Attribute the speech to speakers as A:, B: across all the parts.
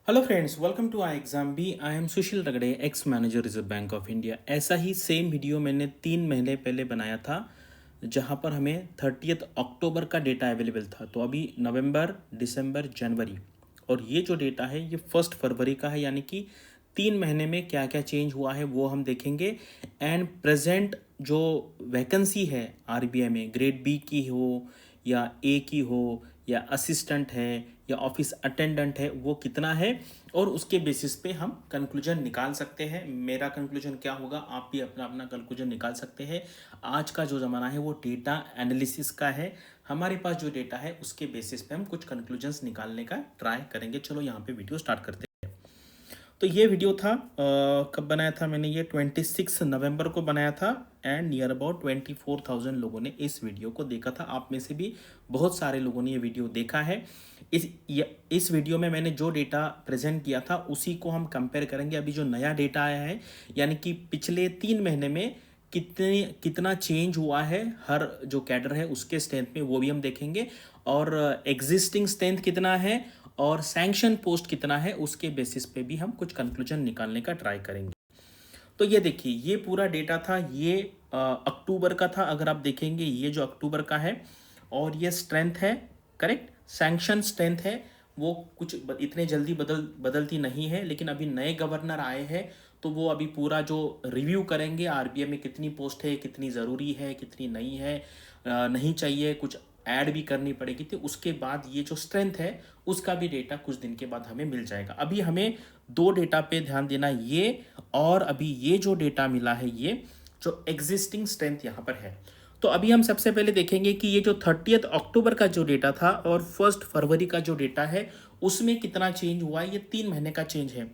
A: Hello friends, welcome to I exam B. I am Sushil Ragade, ex manager Reserve Bank of India. ऐसा ही same video मैंने 3 महीने पहले बनाया था, जहां पर हमें 30 अक्टूबर का डेटा अवेलेबल था। तो अभी नवंबर, दिसंबर, जनवरी और ये जो डेटा है ये 1 फरवरी का है, यानी कि 3 महीने में क्या क्या चेंज हुआ है वो हम देखेंगे। एंड प्रेजेंट जो वैकेंसी है आरबीआई में, ग्रेड बी की हो या ए की हो या असिस्टेंट है या ऑफिस अटेंडेंट है, वो कितना है और उसके बेसिस पे हम कंक्लूजन निकाल सकते हैं। मेरा कंक्लूजन क्या होगा, आप भी अपना अपना कंक्लूजन निकाल सकते हैं। आज का जो ज़माना है वो डेटा एनालिसिस का है। हमारे पास जो डेटा है उसके बेसिस पे हम कुछ कंक्लूजन्स निकालने का ट्राई करेंगे। चलो यहाँ पे वीडियो स्टार्ट करते हैं। तो ये वीडियो था कब बनाया था मैंने, ये 26 नवंबर को बनाया था। एंड नियर अबाउट 24,000 लोगों ने इस वीडियो को देखा था। आप में से भी बहुत सारे लोगों ने ये वीडियो देखा है। इस वीडियो में मैंने जो डेटा प्रेजेंट किया था उसी को हम कंपेयर करेंगे अभी जो नया डेटा आया है, यानी कि पिछले 3 महीने में कितना चेंज हुआ है हर जो कैडर है उसके स्ट्रेंथ में, वो भी हम देखेंगे। और एग्जिस्टिंग स्ट्रेंथ कितना है और सैंक्शन पोस्ट कितना है, उसके बेसिस पे भी हम कुछ कंक्लूजन निकालने का ट्राई करेंगे। तो ये देखिए, ये पूरा डेटा था, ये अक्टूबर का था। अगर आप देखेंगे ये जो अक्टूबर का है और ये स्ट्रेंथ है, करेक्ट, सैंक्शन स्ट्रेंथ है। वो कुछ इतने जल्दी बदलती नहीं है, लेकिन अभी नए गवर्नर आए हैं तो वो अभी पूरा जो रिव्यू करेंगे आरबीआई में कितनी पोस्ट है, कितनी ज़रूरी है, कितनी नहीं है, नहीं चाहिए, कुछ ऐड भी करनी पड़ेगी। तो उसके बाद ये जो स्ट्रेंथ है उसका भी डेटा कुछ दिन के बाद हमें मिल जाएगा। अभी हमें दो डेटा पे ध्यान देना, ये और अभी ये जो डेटा मिला है, ये जो एग्जिस्टिंग स्ट्रेंथ यहाँ पर है। तो अभी हम सबसे पहले देखेंगे कि ये जो 30 अक्टूबर का जो डेटा था और 1 फरवरी का जो डेटा है उसमें कितना चेंज हुआ है। ये 3 महीने का चेंज है।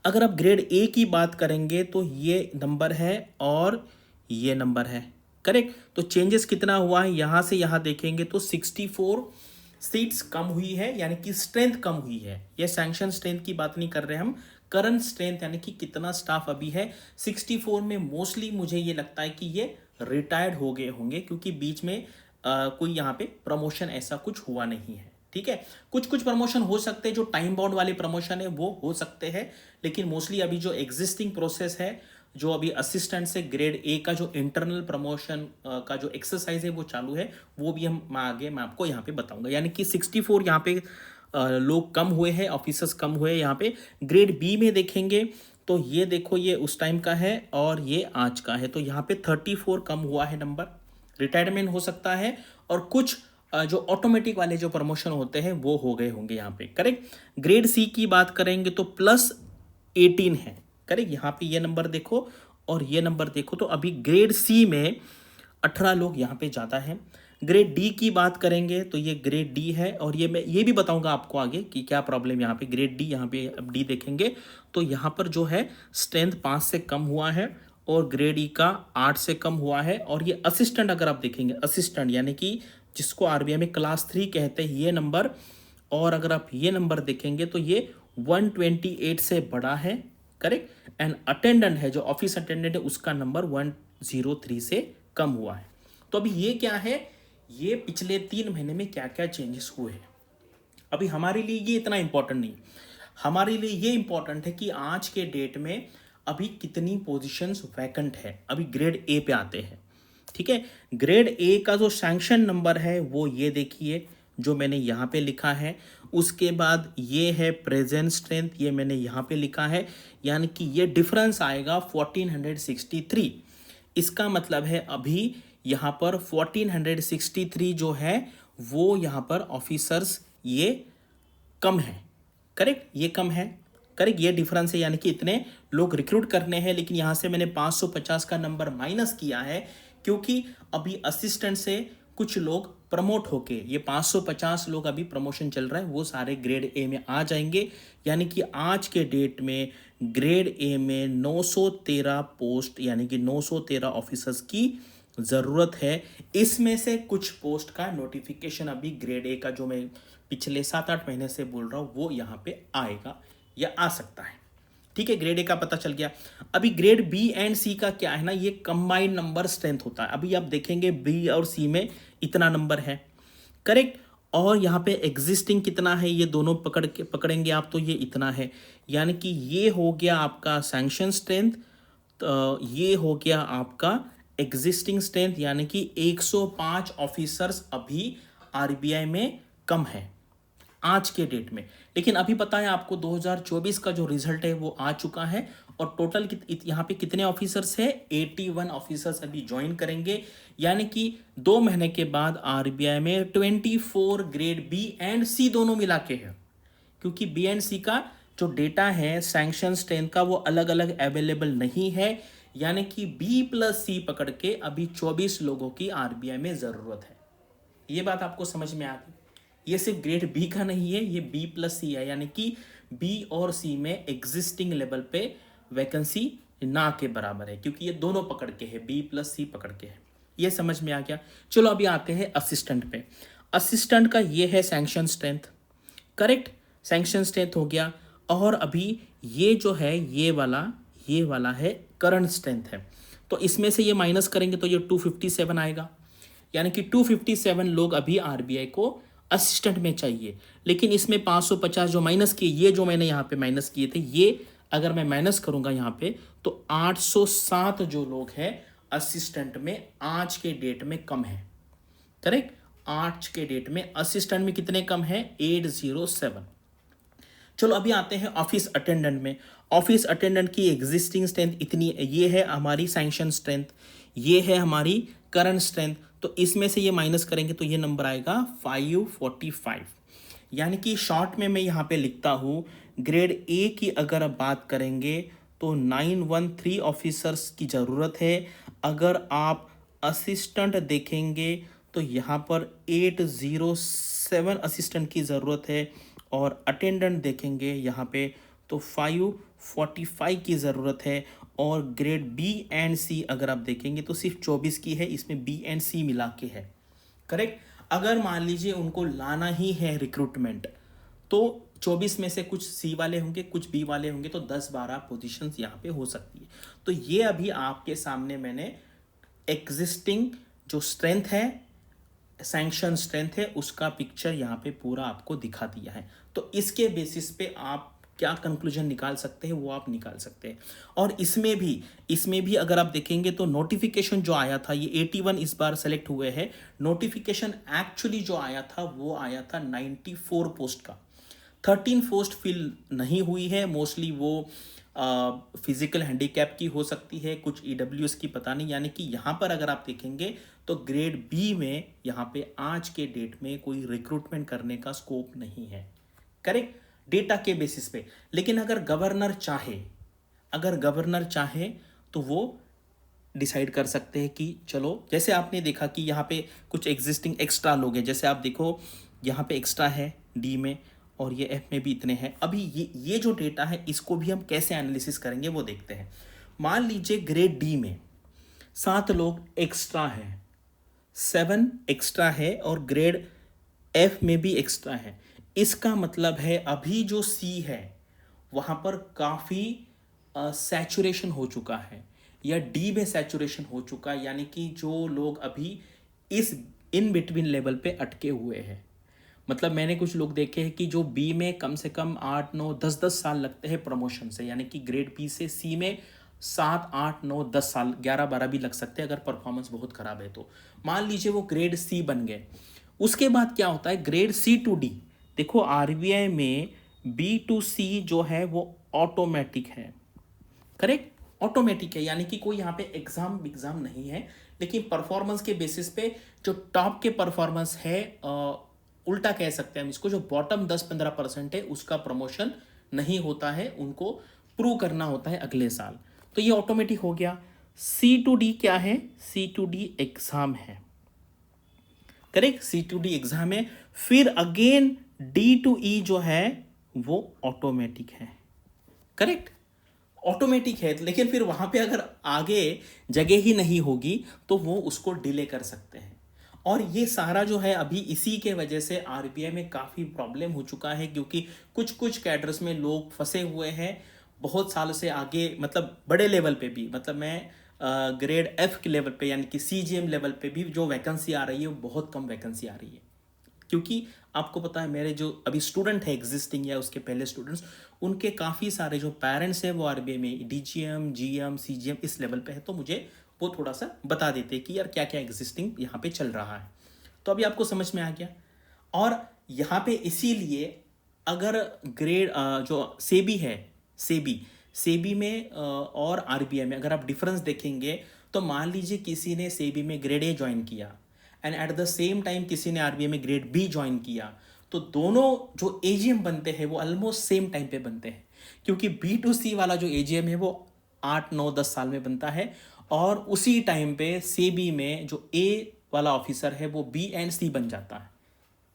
A: अगर आप ग्रेड ए की बात करेंगे तो ये नंबर है और ये नंबर है, करेक्ट। तो चेंजेस कितना हुआ है, यहां से यहां देखेंगे तो 64 सीट्स कम हुई है, यानी कि स्ट्रेंथ कम हुई है। ये सैंक्शन स्ट्रेंथ की बात नहीं कर रहे हम, करंट स्ट्रेंथ, यानी कि कितना स्टाफ अभी है। 64 में मोस्टली मुझे ये लगता है कि ये रिटायर्ड हो गए होंगे, क्योंकि बीच में कोई यहाँ पे प्रमोशन ऐसा कुछ हुआ नहीं है। ठीक है, कुछ कुछ प्रमोशन हो सकते हैं, जो टाइम बाउंड वाले प्रमोशन है वो हो सकते हैं, लेकिन मोस्टली अभी जो एग्जिस्टिंग प्रोसेस है, जो अभी असिस्टेंट से ग्रेड ए का जो इंटरनल प्रमोशन का जो एक्सरसाइज है वो चालू है। वो भी मैं आपको यहाँ पे बताऊंगा। यानी कि 64 यहाँ पे लोग कम हुए हैं, ऑफिसर्स कम हुए हैं। यहाँ पे ग्रेड बी में देखेंगे तो ये देखो, ये उस टाइम का है और ये आज का है। तो यहाँ पे 34 कम हुआ है नंबर, रिटायरमेंट हो सकता है, और कुछ जो ऑटोमेटिक वाले जो प्रमोशन होते हैं वो हो गए होंगे यहाँ पे, करेक्ट। ग्रेड सी की बात करेंगे तो +18 है, करेक्ट। यहाँ पे ये नंबर देखो और ये नंबर देखो, तो अभी ग्रेड सी में 18 लोग यहाँ पे ज़्यादा हैं। ग्रेड डी की बात करेंगे तो ये ग्रेड डी है, और ये मैं ये भी बताऊंगा आपको आगे कि क्या प्रॉब्लम यहाँ पे। ग्रेड डी, यहाँ पे अब डी देखेंगे तो यहाँ पर जो है स्ट्रेंथ 5 से कम हुआ है और ग्रेड ई का 8 से कम हुआ है। और ये असिस्टेंट अगर आप देखेंगे, असिस्टेंट यानी कि जिसको आरबीआई में क्लास 3 कहते हैं, ये नंबर, और अगर आप ये नंबर देखेंगे तो ये 128 से बड़ा है, करेक्ट। एंड अटेंडेंट है, जो ऑफिस अटेंडेंट है, उसका नंबर 103 से कम हुआ है। तो अभी ये क्या है, ये पिछले 3 महीने में क्या क्या चेंजेस हुए हैं। अभी हमारे लिए ये इतना इंपॉर्टेंट नहीं, हमारे लिए ये इंपॉर्टेंट है कि आज के डेट में अभी कितनी पोजीशंस वैकेंट है। अभी ग्रेड ए पे आते हैं, ठीक है। ग्रेड ए का जो सैंक्शन नंबर है वो ये देखिए, जो मैंने यहाँ पे लिखा है। उसके बाद ये है प्रेजेंट स्ट्रेंथ, ये मैंने यहाँ पे लिखा है, यानी कि ये डिफरेंस आएगा 1463। इसका मतलब है अभी यहाँ पर 1463 जो है वो यहाँ पर ऑफिसर्स ये कम है, करेक्ट, ये कम है, करेक्ट, ये डिफरेंस है। यानी कि इतने लोग रिक्रूट करने हैं, लेकिन यहाँ से मैंने 550 का नंबर माइनस किया है, क्योंकि अभी असिस्टेंट से कुछ लोग प्रमोट होके, ये 550 लोग अभी प्रमोशन चल रहा है, वो सारे ग्रेड ए में आ जाएंगे। यानी कि आज के डेट में ग्रेड ए में 913 पोस्ट, यानी कि 913 ऑफिसर्स की ज़रूरत है। इसमें से कुछ पोस्ट का नोटिफिकेशन अभी ग्रेड ए का, जो मैं पिछले 7-8 महीने से बोल रहा हूँ, वो यहाँ पे आएगा या आ सकता है। ठीक है, ग्रेड ए का पता चल गया। अभी ग्रेड बी एंड सी का क्या है ना, ये कंबाइंड नंबर स्ट्रेंथ होता है। अभी आप देखेंगे बी और सी में इतना नंबर है, करेक्ट। और यहाँ पे एग्जिस्टिंग कितना है, ये दोनों पकड़ेंगे आप तो ये इतना है, यानी कि ये हो गया आपका सैंक्शन स्ट्रेंथ, तो ये हो गया आपका एग्जिस्टिंग स्ट्रेंथ, यानी कि 105 ऑफिसर्स अभी आरबीआई में कम है आज के डेट में। लेकिन अभी पता है आपको 2024 का जो रिजल्ट है वो आ चुका है, और टोटल यहाँ पे कितने ऑफिसर्स है, 81 ऑफिसर्स अभी ज्वाइन करेंगे, यानी कि 2 महीने के बाद आरबीआई में 24 ग्रेड बी एंड सी दोनों मिला के है, क्योंकि बी एंड सी का जो डेटा है सैंक्शन स्ट्रेंथ का वो अलग अलग अवेलेबल नहीं है, यानी कि बी प्लस सी पकड़ के अभी 24 लोगों की आरबीआई में ज़रूरत है। ये बात आपको समझ में आ गई। ये सिर्फ ग्रेड बी का नहीं है, ये बी प्लस सी है, यानी कि बी और सी में एग्जिस्टिंग लेवल पे वैकेंसी ना के बराबर है, क्योंकि ये दोनों पकड़ के है, बी प्लस सी पकड़ के है। ये समझ में आ गया। चलो अभी आते हैं असिस्टेंट पे। असिस्टेंट का ये है sanction strength, correct, sanction strength हो गया। और अभी ये जो है ये वाला है करंट स्ट्रेंथ है, तो इसमें से ये माइनस करेंगे तो ये 257 आएगा, यानी कि 257 लोग अभी आरबीआई को असिस्टेंट में चाहिए। लेकिन इसमें 550 जो माइनस किए, ये जो मैंने यहाँ पे माइनस किए थे, ये अगर मैं माइनस करूंगा यहाँ पे तो 807 जो लोग हैं असिस्टेंट में आज के डेट में कम है, करेक्ट। आज के डेट में असिस्टेंट में कितने कम है, 807। चलो अभी आते हैं ऑफिस अटेंडेंट में। ऑफिस अटेंडेंट की एग्जिस्टिंग स्ट्रेंथ इतनी, ये है हमारी सैंक्शन स्ट्रेंथ, ये है हमारी करंट स्ट्रेंथ, तो इसमें से ये माइनस करेंगे तो ये नंबर आएगा 545। यानी कि शॉर्ट में मैं यहाँ पे लिखता हूँ, ग्रेड ए की अगर आप बात करेंगे तो 913 ऑफिसर्स की ज़रूरत है। अगर आप असिस्टेंट देखेंगे तो यहाँ पर 807 असिस्टेंट की ज़रूरत है, और अटेंडेंट देखेंगे यहाँ पे तो 545 की ज़रूरत है। और ग्रेड बी एंड सी अगर आप देखेंगे तो सिर्फ 24 की है, इसमें बी एंड सी मिला के है, करेक्ट। अगर मान लीजिए उनको लाना ही है रिक्रूटमेंट, तो 24 में से कुछ सी वाले होंगे, कुछ बी वाले होंगे, तो 10-12 पोजीशंस यहाँ पे हो सकती है। तो ये अभी आपके सामने मैंने एग्जिस्टिंग जो स्ट्रेंथ है, सैंक्शन स्ट्रेंथ है, उसका पिक्चर यहाँ पे पूरा आपको दिखा दिया है। तो इसके बेसिस पे आप क्या कंक्लूजन निकाल सकते हैं वो आप निकाल सकते हैं। और इसमें भी अगर आप देखेंगे तो नोटिफिकेशन जो आया था, ये 81 इस बार सेलेक्ट हुए हैं। नोटिफिकेशन एक्चुअली जो आया था वो आया था 94 पोस्ट का, 13 पोस्ट फिल नहीं हुई है। मोस्टली वो फिजिकल हैंडीकैप की हो सकती है, कुछ ईडब्ल्यूएस की पता नहीं। यानी कि यहाँ पर अगर आप देखेंगे तो ग्रेड बी में यहाँ पे आज के डेट में कोई रिक्रूटमेंट करने का स्कोप नहीं है, करेक्ट, डेटा के बेसिस पे। लेकिन अगर गवर्नर चाहे तो वो डिसाइड कर सकते हैं कि चलो, जैसे आपने देखा कि यहाँ पे कुछ एग्जिस्टिंग एक्स्ट्रा लोग हैं, जैसे आप देखो यहाँ पे एक्स्ट्रा है डी में, और ये एफ में भी इतने हैं। अभी ये जो डेटा है इसको भी हम कैसे एनालिसिस करेंगे वो देखते हैं। मान लीजिए ग्रेड डी में 7 लोग एक्स्ट्रा है, 7 एक्स्ट्रा है, और ग्रेड एफ में भी एक्स्ट्रा है। इसका मतलब है अभी जो सी है वहाँ पर काफ़ी सैचुरेशन हो चुका है, या डी में सैचुरेशन हो चुका है, यानी कि जो लोग अभी इस इन बिटवीन लेवल पे अटके हुए हैं। मतलब मैंने कुछ लोग देखे हैं कि जो बी में कम से कम 8, 9, 10 साल लगते हैं प्रमोशन से, यानी कि ग्रेड बी से सी में 7, 8, 9, 10 साल, 11, 12 भी लग सकते हैं अगर परफॉर्मेंस बहुत ख़राब है तो। मान लीजिए वो ग्रेड सी बन गए, उसके बाद क्या होता है, ग्रेड सी टू डी। देखो आरबीआई में बी टू सी जो है वो ऑटोमेटिक है, करेक्ट, ऑटोमेटिक है, यानी कि कोई यहाँ पे एग्जाम नहीं है। लेकिन परफॉर्मेंस के बेसिस पे जो टॉप के परफॉर्मेंस है, उल्टा कह सकते हैं हम इसको, जो बॉटम 10-15% है उसका प्रमोशन नहीं होता है, उनको प्रूव करना होता है अगले साल। तो ये ऑटोमेटिक हो गया। सी टू डी क्या है, सी टू डी एग्जाम है, correct, C two D exam है। फिर अगेन डी टू ई जो है वो ऑटोमेटिक है, करेक्ट, ऑटोमेटिक है। लेकिन फिर वहां पे अगर आगे जगह ही नहीं होगी तो वो उसको डिले कर सकते हैं। और ये सारा जो है अभी इसी के वजह से आरबीआई में काफ़ी प्रॉब्लम हो चुका है, क्योंकि कुछ कैडर्स में लोग फंसे हुए हैं बहुत साल से आगे, मतलब बड़े लेवल पे भी, मतलब मैं ग्रेड एफ के लेवल पे यानी कि सीजीएम लेवल पे भी जो वैकेंसी आ रही है वो बहुत कम वैकेंसी आ रही है, क्योंकि आपको पता है मेरे जो अभी स्टूडेंट है एग्जिस्टिंग या उसके पहले स्टूडेंट्स, उनके काफ़ी सारे जो पेरेंट्स हैं वो आरबीआई में डीजीएम, जीएम, सीजीएम इस लेवल पे है, तो मुझे वो थोड़ा सा बता देते कि यार क्या क्या एग्जिस्टिंग यहाँ पे चल रहा है। तो अभी आपको समझ में आ गया। और यहाँ पे इसीलिए अगर ग्रेड जो सेबी है, सेबी सेबी में और आरबीआई में अगर आप डिफरेंस देखेंगे, तो मान लीजिए किसी ने सेबी में ग्रेड ए ज्वाइन किया and at the same time किसी ने आरबीआई में ग्रेड बी ज्वाइन किया, तो दोनों जो एजीएम बनते हैं वो ऑलमोस्ट सेम टाइम पे बनते हैं, क्योंकि बी टू सी वाला जो एजीएम है वो 8 9 10 साल में बनता है, और उसी टाइम पे सेबी में जो ए वाला ऑफिसर है वो बी एंड सी बन जाता है।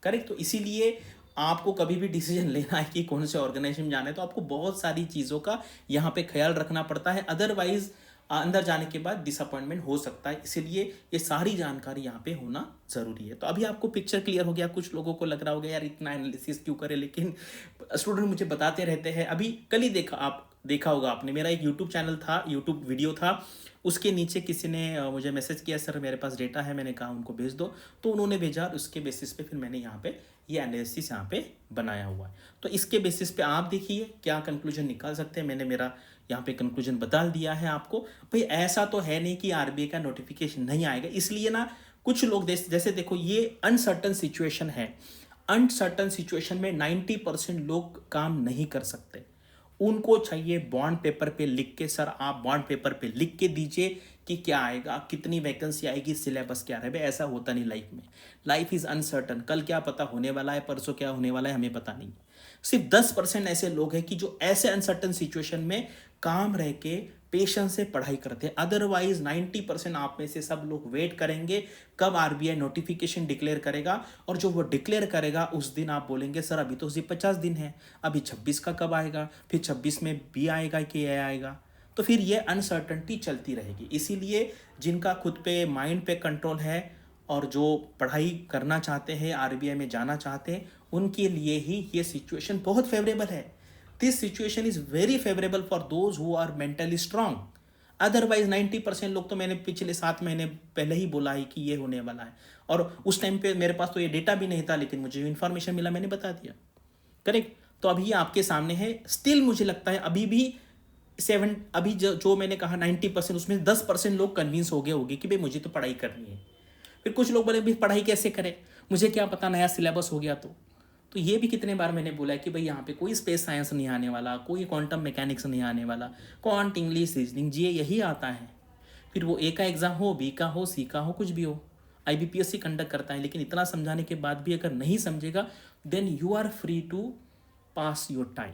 A: करेक्ट। तो इसीलिए आपको कभी भी डिसीजन लेना है कि कौन से ऑर्गेनाइजेशन में जाना है, तो आपको बहुत सारी चीज़ों का यहाँ पे ख्याल रखना पड़ता है, अदरवाइज अंदर जाने के बाद डिसअपॉइंटमेंट हो सकता है। इसलिए ये सारी जानकारी यहाँ पे होना ज़रूरी है। तो अभी आपको पिक्चर क्लियर हो गया। कुछ लोगों को लग रहा होगा यार इतना एनालिसिस क्यों करे, लेकिन स्टूडेंट मुझे बताते रहते हैं। अभी कल ही देखा होगा आपने, मेरा एक यूट्यूब चैनल था, यूट्यूब वीडियो था, उसके नीचे किसी ने मुझे मैसेज किया, सर मेरे पास डेटा है, मैंने कहा उनको भेज दो, तो उन्होंने भेजा, उसके बेसिस पे फिर मैंने यहाँ पे ये एनालिसिस यहाँ पे बनाया हुआ है। तो इसके बेसिस पे आप देखिए क्या कंक्लूजन निकाल सकते हैं। मैंने मेरा यहाँ पे कंक्लूजन बता दिया है आपको। भाई ऐसा तो है नहीं कि आरबीआई का नोटिफिकेशन नहीं आएगा, इसलिए ना कुछ लोग जैसे देखो ये अनसर्टन सिचुएशन है, अनसर्टन सिचुएशन में 90% लोग काम नहीं कर सकते। उनको चाहिए बॉन्ड पेपर पे लिख के, सर आप बॉन्ड पेपर पे लिख के दीजिए कि क्या आएगा, कितनी वैकेंसी आएगी, सिलेबस क्या रहे। ऐसा होता नहीं लाइफ में। लाइफ इज अनसर्टन, कल क्या पता होने वाला है, परसों क्या होने वाला है, हमें पता नहीं। सिर्फ 10% ऐसे लोग हैं कि जो ऐसे अनसर्टन सिचुएशन में काम रह के पेशेंस से पढ़ाई करते हैं। अदरवाइज 90% आप में से सब लोग वेट करेंगे कब आरबीआई नोटिफिकेशन डिक्लेयर करेगा, और जो वो डिक्लेयर करेगा उस दिन आप बोलेंगे सर अभी तो सिर्फ 50 दिन है, अभी 26 का कब आएगा, फिर 26 में बी आएगा कि ए आएगा। तो फिर ये अनसर्टनिटी चलती रहेगी। इसीलिए जिनका खुद पे माइंड पे कंट्रोल है और जो पढ़ाई करना चाहते हैं, आरबीआई में जाना चाहते हैं, उनके लिए ही ये सिचुएशन बहुत फेवरेबल है। This situation is very favourable for those who are mentally strong. Otherwise 90% लोग तो मैंने पिछले 7 महीने पहले ही बोला है कि ये होने वाला है, और उस टाइम पे मेरे पास तो ये डेटा भी नहीं था, लेकिन मुझे इन्फॉर्मेशन मिला, मैंने बता दिया। करेक्ट। तो अभी ये आपके सामने है। स्टिल मुझे लगता है अभी भी अभी जो मैंने कहा 90%, उसमें 10% लोग कन्विंस हो गए होंगे कि भाई मुझे तो पढ़ाई करनी है। फिर कुछ लोग बोले भाई पढ़ाई कैसे करें, मुझे क्या पता नया सिलेबस हो गया तो ये भी कितने बार मैंने बोला है कि भाई यहाँ पे कोई स्पेस साइंस नहीं आने वाला, कोई क्वांटम मैकेनिक्स नहीं आने वाला, क्वांट इंग्लिश रीजनिंग जी यही आता है। फिर वो ए का एग्ज़ाम हो, बी का हो, सी का हो, कुछ भी हो, आईबीपीएससी कंडक्ट करता है। लेकिन इतना समझाने के बाद भी अगर नहीं समझेगा, then you are free to pass your time.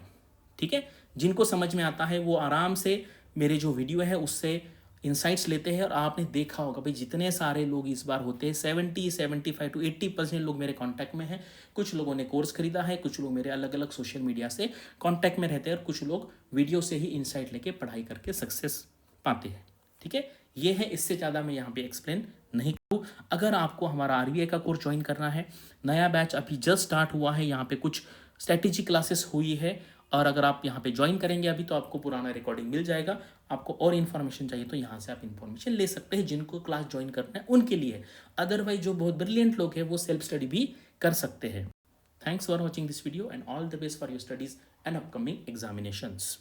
A: ठीक है। जिनको समझ में आता है वो आराम से मेरे जो वीडियो है उससे इंसाइट्स लेते हैं। और आपने देखा होगा भाई जितने सारे लोग इस बार होते हैं, 75 to 80% लोग मेरे कांटेक्ट में हैं। कुछ लोगों ने कोर्स खरीदा है, कुछ लोग मेरे अलग अलग सोशल मीडिया से कांटेक्ट में रहते हैं, और कुछ लोग वीडियो से ही इंसाइट लेके पढ़ाई करके सक्सेस पाते हैं। ठीक है। ये है, इससे ज़्यादा मैं यहाँ पे एक्सप्लेन नहीं करूँ। अगर आपको हमारा आरबीआई का कोर्स ज्वाइन करना है, नया बैच अभी जस्ट स्टार्ट हुआ है, यहाँ पे कुछ स्ट्रैटेजी क्लासेस हुई है, और अगर आप यहाँ पे ज्वाइन करेंगे अभी तो आपको पुराना रिकॉर्डिंग मिल जाएगा। आपको और इन्फॉर्मेशन चाहिए तो यहाँ से आप इन्फॉर्मेशन ले सकते हैं। जिनको क्लास ज्वाइन करना है उनके लिए, अदरवाइज जो बहुत ब्रिलियंट लोग हैं वो सेल्फ स्टडी भी कर सकते हैं। Thanks for watching this video and all the best for your studies and upcoming examinations.